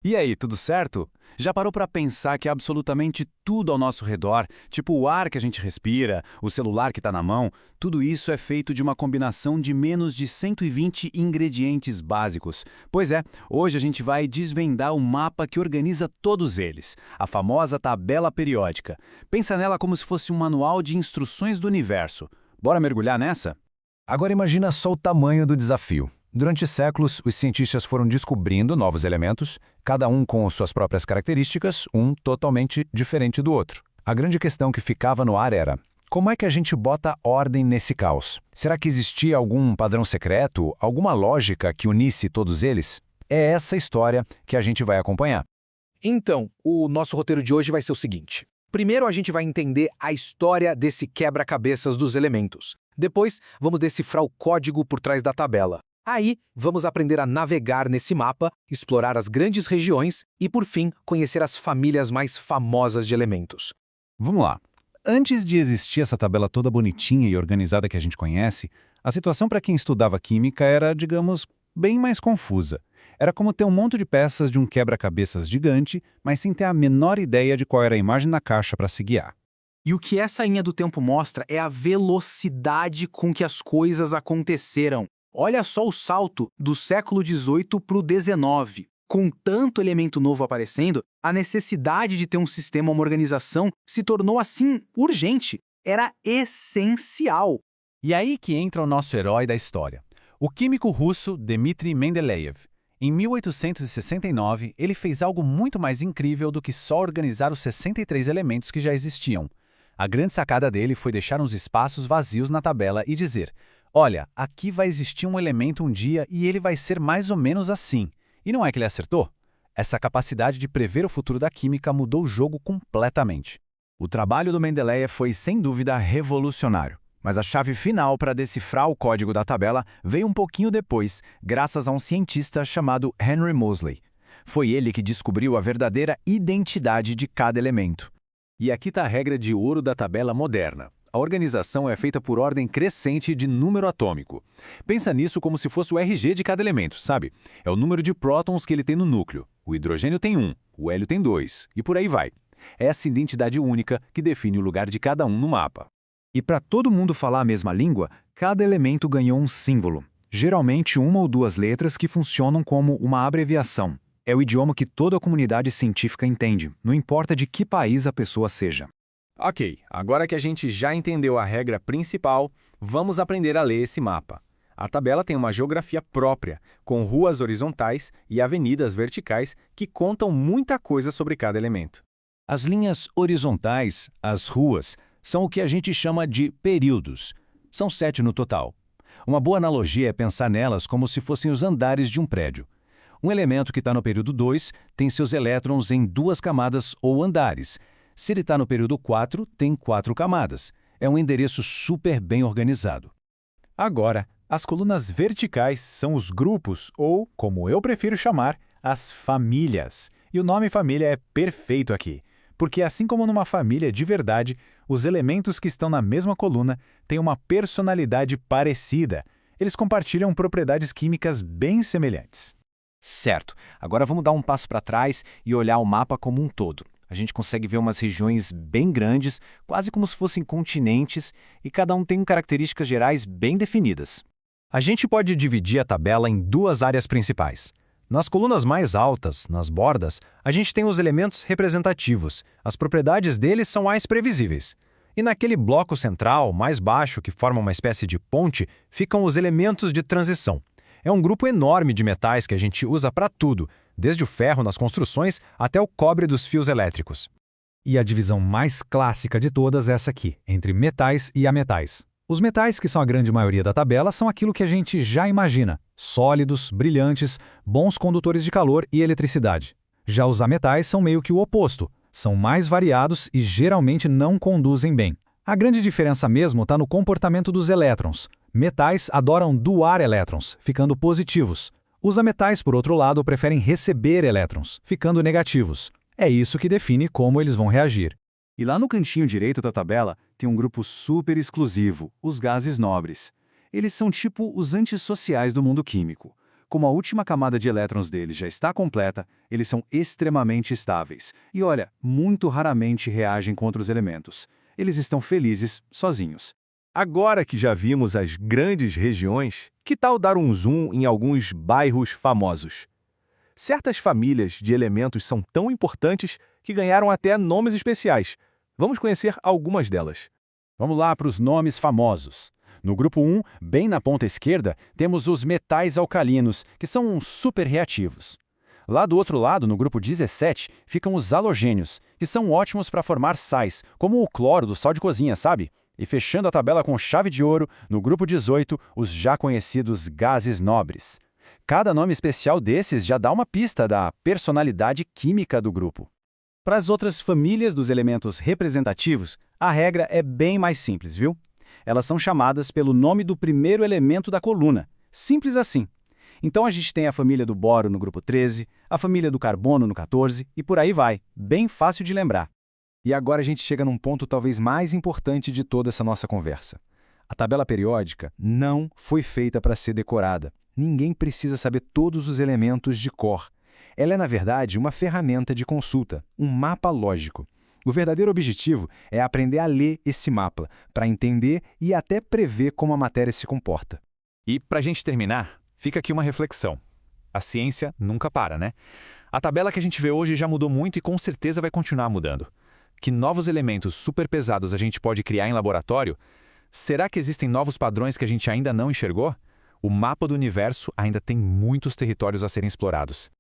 E aí, tudo certo? Já parou para pensar que absolutamente tudo ao nosso redor, tipo o ar que a gente respira, o celular que está na mão, tudo isso é feito de uma combinação de menos de 120 ingredientes básicos? Pois é, hoje a gente vai desvendar o mapa que organiza todos eles, a famosa tabela periódica. Pensa nela como se fosse um manual de instruções do universo. Bora mergulhar nessa? Agora imagina só o tamanho do desafio. Durante séculos, os cientistas foram descobrindo novos elementos, cada um com suas próprias características, um totalmente diferente do outro. A grande questão que ficava no ar era: como é que a gente bota ordem nesse caos? Será que existia algum padrão secreto, alguma lógica que unisse todos eles? É essa história que a gente vai acompanhar. Então, o nosso roteiro de hoje vai ser o seguinte. Primeiro a gente vai entender a história desse quebra-cabeças dos elementos. Depois, vamos decifrar o código por trás da tabela. Aí, vamos aprender a navegar nesse mapa, explorar as grandes regiões e, por fim, conhecer as famílias mais famosas de elementos. Vamos lá. Antes de existir essa tabela toda bonitinha e organizada que a gente conhece, a situação para quem estudava química era, digamos, bem mais confusa. Era como ter um monte de peças de um quebra-cabeças gigante, mas sem ter a menor ideia de qual era a imagem na caixa para se guiar. E o que essa linha do tempo mostra é a velocidade com que as coisas aconteceram. Olha só o salto do século XVIII para o XIX. Com tanto elemento novo aparecendo, a necessidade de ter um sistema, uma organização, se tornou assim urgente. Era essencial. E aí que entra o nosso herói da história, o químico russo Dmitri Mendeleev. Em 1869, ele fez algo muito mais incrível do que só organizar os 63 elementos que já existiam. A grande sacada dele foi deixar uns espaços vazios na tabela e dizer: olha, aqui vai existir um elemento um dia e ele vai ser mais ou menos assim. E não é que ele acertou? Essa capacidade de prever o futuro da química mudou o jogo completamente. O trabalho do Mendeleev foi, sem dúvida, revolucionário. Mas a chave final para decifrar o código da tabela veio um pouquinho depois, graças a um cientista chamado Henry Moseley. Foi ele que descobriu a verdadeira identidade de cada elemento. E aqui está a regra de ouro da tabela moderna. A organização é feita por ordem crescente de número atômico. Pensa nisso como se fosse o RG de cada elemento, sabe? É o número de prótons que ele tem no núcleo. O hidrogênio tem 1, o hélio tem 2, e por aí vai. É essa identidade única que define o lugar de cada um no mapa. E para todo mundo falar a mesma língua, cada elemento ganhou um símbolo. Geralmente uma ou duas letras que funcionam como uma abreviação. É o idioma que toda a comunidade científica entende, não importa de que país a pessoa seja. Ok, agora que a gente já entendeu a regra principal, vamos aprender a ler esse mapa. A tabela tem uma geografia própria, com ruas horizontais e avenidas verticais que contam muita coisa sobre cada elemento. As linhas horizontais, as ruas, são o que a gente chama de períodos. São 7 no total. Uma boa analogia é pensar nelas como se fossem os andares de um prédio. Um elemento que está no período 2 tem seus elétrons em 2 camadas ou andares. Se ele está no período 4, tem 4 camadas. É um endereço super bem organizado. Agora, as colunas verticais são os grupos, ou, como eu prefiro chamar, as famílias. E o nome família é perfeito aqui, porque assim como numa família de verdade, os elementos que estão na mesma coluna têm uma personalidade parecida. Eles compartilham propriedades químicas bem semelhantes. Certo. Agora vamos dar um passo para trás e olhar o mapa como um todo. A gente consegue ver umas regiões bem grandes, quase como se fossem continentes, e cada um tem características gerais bem definidas. A gente pode dividir a tabela em 2 áreas principais. Nas colunas mais altas, nas bordas, a gente tem os elementos representativos. As propriedades deles são mais previsíveis. E naquele bloco central, mais baixo, que forma uma espécie de ponte, ficam os elementos de transição. É um grupo enorme de metais que a gente usa para tudo, desde o ferro nas construções até o cobre dos fios elétricos. E a divisão mais clássica de todas é essa aqui, entre metais e ametais. Os metais, que são a grande maioria da tabela, são aquilo que a gente já imagina: sólidos, brilhantes, bons condutores de calor e eletricidade. Já os ametais são meio que o oposto, são mais variados e geralmente não conduzem bem. A grande diferença mesmo está no comportamento dos elétrons. Metais adoram doar elétrons, ficando positivos. Os ametais, por outro lado, preferem receber elétrons, ficando negativos. É isso que define como eles vão reagir. E lá no cantinho direito da tabela tem um grupo super exclusivo, os gases nobres. Eles são tipo os antissociais do mundo químico. Como a última camada de elétrons deles já está completa, eles são extremamente estáveis. E olha, muito raramente reagem contra os elementos. Eles estão felizes sozinhos. Agora que já vimos as grandes regiões, que tal dar um zoom em alguns bairros famosos? Certas famílias de elementos são tão importantes que ganharam até nomes especiais. Vamos conhecer algumas delas. Vamos lá para os nomes famosos. No grupo 1, bem na ponta esquerda, temos os metais alcalinos, que são super reativos. Lá do outro lado, no grupo 17, ficam os halogênios, que são ótimos para formar sais, como o cloro do sal de cozinha, sabe? E fechando a tabela com chave de ouro, no grupo 18, os já conhecidos gases nobres. Cada nome especial desses já dá uma pista da personalidade química do grupo. Para as outras famílias dos elementos representativos, a regra é bem mais simples, viu? Elas são chamadas pelo nome do primeiro elemento da coluna. Simples assim. Então a gente tem a família do boro no grupo 13, a família do carbono no 14 e por aí vai. Bem fácil de lembrar. E agora a gente chega num ponto talvez mais importante de toda essa nossa conversa. A tabela periódica não foi feita para ser decorada. Ninguém precisa saber todos os elementos de cor. Ela é, na verdade, uma ferramenta de consulta, um mapa lógico. O verdadeiro objetivo é aprender a ler esse mapa, para entender e até prever como a matéria se comporta. E, para a gente terminar, fica aqui uma reflexão. A ciência nunca para, né? A tabela que a gente vê hoje já mudou muito e com certeza vai continuar mudando. Que novos elementos superpesados a gente pode criar em laboratório? Será que existem novos padrões que a gente ainda não enxergou? O mapa do universo ainda tem muitos territórios a serem explorados.